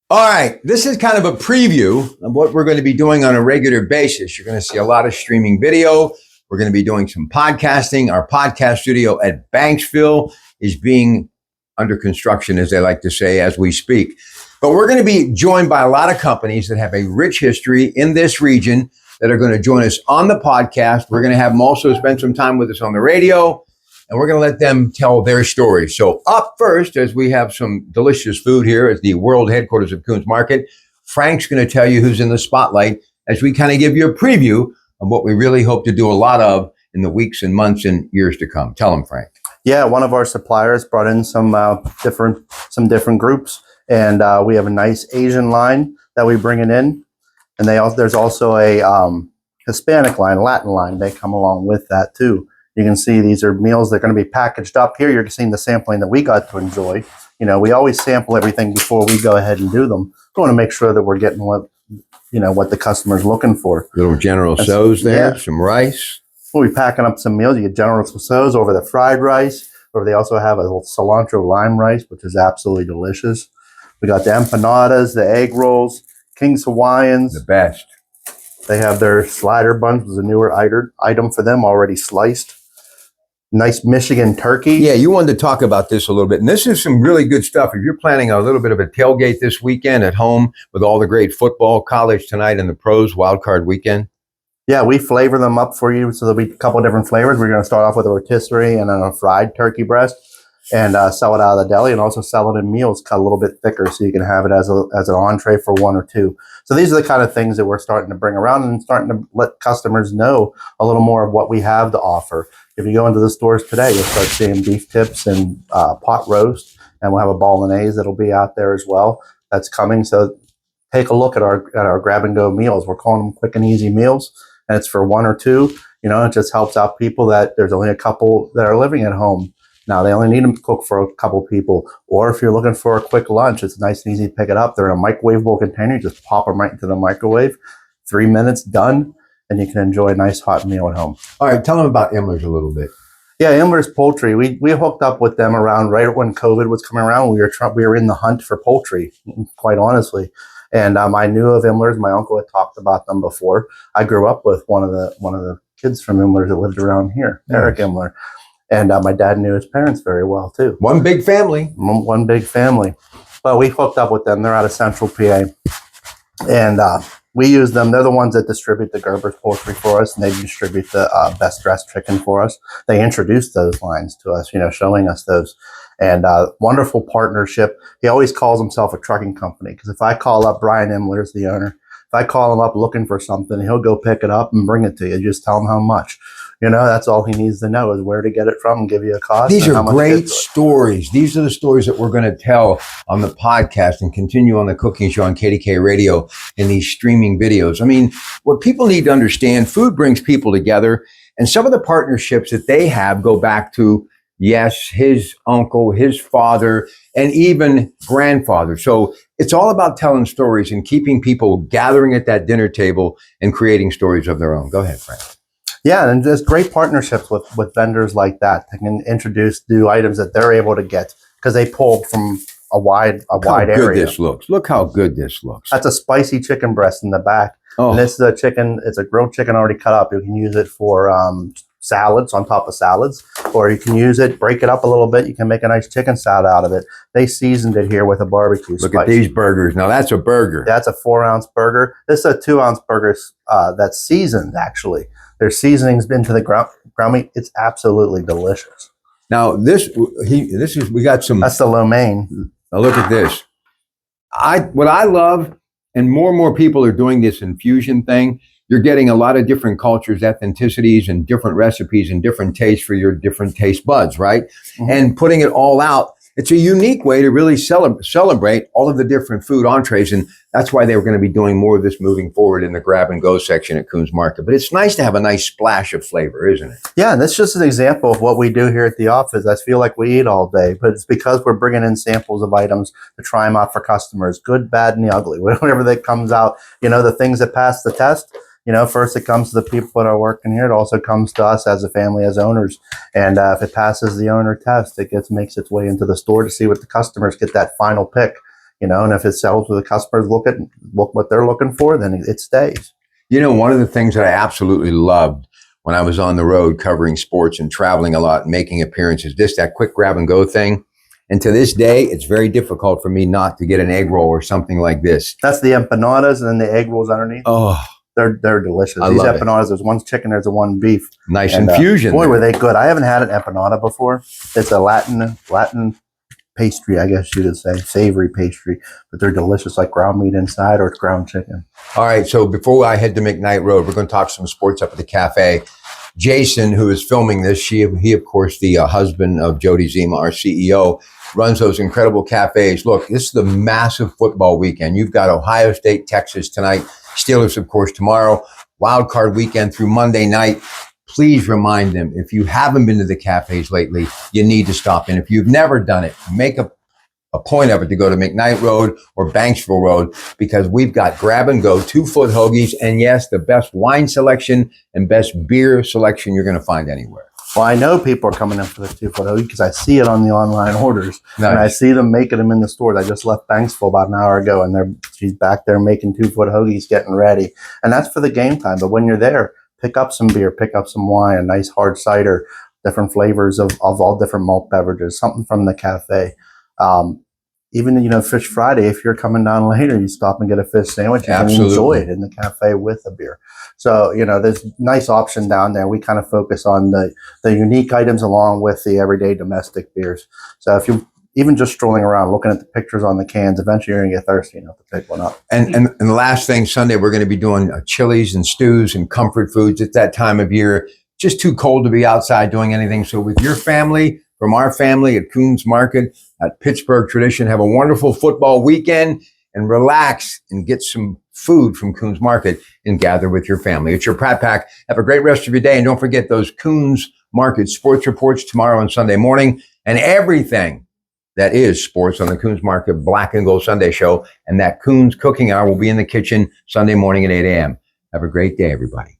All right, this is kind of a preview of what we're going to be doing on a regular basis. You're going to see a lot of streaming video. We're going to be doing some podcasting. Our podcast studio at Banksville is being under construction, as they like to say, as we speak. But we're going to be joined by a lot of companies that have a rich history in this region that are going to join us on the podcast. We're going to have them also spend some time with us on the radio, and we're going to let them tell their stories. So up first, as we have some delicious food here at the world headquarters of Kuhn's Market, Frank's going to tell you who's in the spotlight as we kind of give you a preview of what we really hope to do a lot of in the weeks and months and years to come. Tell them, Frank. Yeah, one of our suppliers brought in some different groups, and we have a nice Asian line that we bring it in, and there's also a Hispanic line, Latin line. They come along with that too. You can see these are meals that are going to be packaged up here. You're seeing the sampling that we got to enjoy. You know, we always sample everything before we go ahead and do them. We want to make sure that we're getting what the customer's looking for. Little General Tso's there, yeah. Some rice. We'll be packing up some meals. You get General Tso's over the fried rice, or they also have a little cilantro lime rice, which is absolutely delicious. We got the empanadas, the egg rolls, King's Hawaiians. The best. They have their slider buns, which is a newer item for them, already sliced. Nice Michigan turkey. Yeah, you wanted to talk about this a little bit. And this is some really good stuff. If you're planning a little bit of a tailgate this weekend at home with all the great football, college tonight, and the pros wild card weekend. Yeah, we flavor them up for you. So there'll be a couple of different flavors. We're going to start off with a rotisserie and then a fried turkey breast, and sell it out of the deli, and also sell it in meals cut a little bit thicker so you can have it as an entree for one or two. So these are the kind of things that we're starting to bring around and starting to let customers know a little more of what we have to offer. If you go into the stores today, you'll start seeing beef tips and pot roast, and we'll have a bolognese that'll be out there as well. That's coming. So take a look at our grab and go meals. We're calling them quick and easy meals, and it's for one or two. You know, it just helps out people that there's only a couple that are living at home. Now, they only need to cook for a couple people. Or if you're looking for a quick lunch, it's nice and easy to pick it up. They're in a microwavable container. You just pop them right into the microwave. 3 minutes, done, and you can enjoy a nice hot meal at home. All right, tell them about Imler's a little bit. Yeah, Imler's Poultry. We hooked up with them around right when COVID was coming around. We were in the hunt for poultry, quite honestly. And I knew of Imler's. My uncle had talked about them before. I grew up with one of the kids from Imler's that lived around here, nice. Eric Imler. And my dad knew his parents very well, too. One big family. One big family. But we hooked up with them. They're out of Central PA. And we use them. They're the ones that distribute the Gerber's poultry for us, and they distribute the Best Dressed Chicken for us. They introduced those lines to us, showing us those. And wonderful partnership. He always calls himself a trucking company, because if I call up Brian Imler's the owner, if I call him up looking for something, he'll go pick it up and bring it to you. Just tell him how much. That's all he needs to know is where to get it from and give you a cost. These are great stories. These are the stories that we're going to tell on the podcast and continue on the cooking show on KDK Radio and these streaming videos. I mean, what people need to understand, food brings people together, and some of the partnerships that they have go back to, yes, his uncle, his father, and even grandfather. So it's all about telling stories and keeping people gathering at that dinner table and creating stories of their own. Go ahead, Frank. Yeah, and there's great partnerships with vendors like that. They can introduce new items that they're able to get because they pull from a wide area. Look how good this looks. Look how good this looks. That's a spicy chicken breast in the back. Oh. And this is a chicken. It's a grilled chicken already cut up. You can use it for salads, on top of salads, or you can use it, break it up a little bit. You can make a nice chicken salad out of it. They seasoned it here with a barbecue spice. Look at these burgers. Now that's a burger. That's a 4-ounce burger. This is a 2-ounce burger that's seasoned, actually. Their seasoning's been to the ground meat. It's absolutely delicious. Now we got some. That's the lo mein. Now look at this. What I love, and more people are doing this infusion thing. You're getting a lot of different cultures, ethnicities, and different recipes and different tastes for your different taste buds, right? Mm-hmm. And putting it all out. It's a unique way to really celebrate all of the different food entrees, and that's why they were going to be doing more of this moving forward in the grab and go section at Kuhn's Market. But it's nice to have a nice splash of flavor, isn't it? Yeah, and that's just an example of what we do here at the office. I feel like we eat all day, but it's because we're bringing in samples of items to try them out for customers, good, bad, and the ugly. Whatever that comes out, the things that pass the test. First it comes to the people that are working here. It also comes to us as a family, as owners. And if it passes the owner test, it makes its way into the store to see what the customers get that final pick. And if it sells with the customers look what they're looking for, then it stays. One of the things that I absolutely loved when I was on the road covering sports and traveling a lot and making appearances, just that quick grab and go thing. And to this day, it's very difficult for me not to get an egg roll or something like this. That's the empanadas and then the egg rolls underneath. Oh, they're delicious. I These love empanadas, there's one chicken, there's a one beef. Nice And, infusion. Boy, were they good. I haven't had an empanada before. It's a Latin pastry, I guess you could say, savory pastry, but they're delicious, like ground meat inside or ground chicken. All right, so before I head to McKnight Road, we're going to talk some sports up at the cafe. Jason, who is filming this, he of course, the husband of Jody Zima, our CEO, runs those incredible cafes. Look, this is the massive football weekend. You've got Ohio State, Texas tonight, Steelers, of course, tomorrow, wild card weekend through Monday night. Please remind them, if you haven't been to the cafes lately, you need to stop in. If you've never done it, make a point of it to go to McKnight Road or Banksville Road, because we've got grab and go 2-foot hoagies, and yes, the best wine selection and best beer selection you're going to find anywhere. Well, I know people are coming in for the 2-foot hoagie because I see it on the online orders. Nice. And I see them making them in the stores. I just left Banksville about an hour ago, and she's back there making 2-foot hoagies, getting ready. And that's for the game time. But when you're there, pick up some beer, pick up some wine, a nice hard cider, different flavors of all different malt beverages, something from the cafe. Even, Fish Friday, if you're coming down later, you stop and get a fish sandwich and enjoy it in the cafe with a beer. So, there's a nice option down there. We kind of focus on the unique items along with the everyday domestic beers. So if you're even just strolling around, looking at the pictures on the cans, eventually you're going to get thirsty enough to pick one up. And the last thing, Sunday, we're going to be doing chilies and stews and comfort foods. It's that time of year, just too cold to be outside doing anything. So with your family, from our family at Kuhn's Market, at Pittsburgh Tradition, have a wonderful football weekend and relax and get some food from Kuhn's Market and gather with your family. It's your Pratt Pack. Have a great rest of your day. And don't forget those Kuhn's Market sports reports tomorrow and Sunday morning, and everything that is sports on the Kuhn's Market Black and Gold Sunday show. And that Kuhn's Cooking Hour will be in the kitchen Sunday morning at 8 a.m. Have a great day, everybody.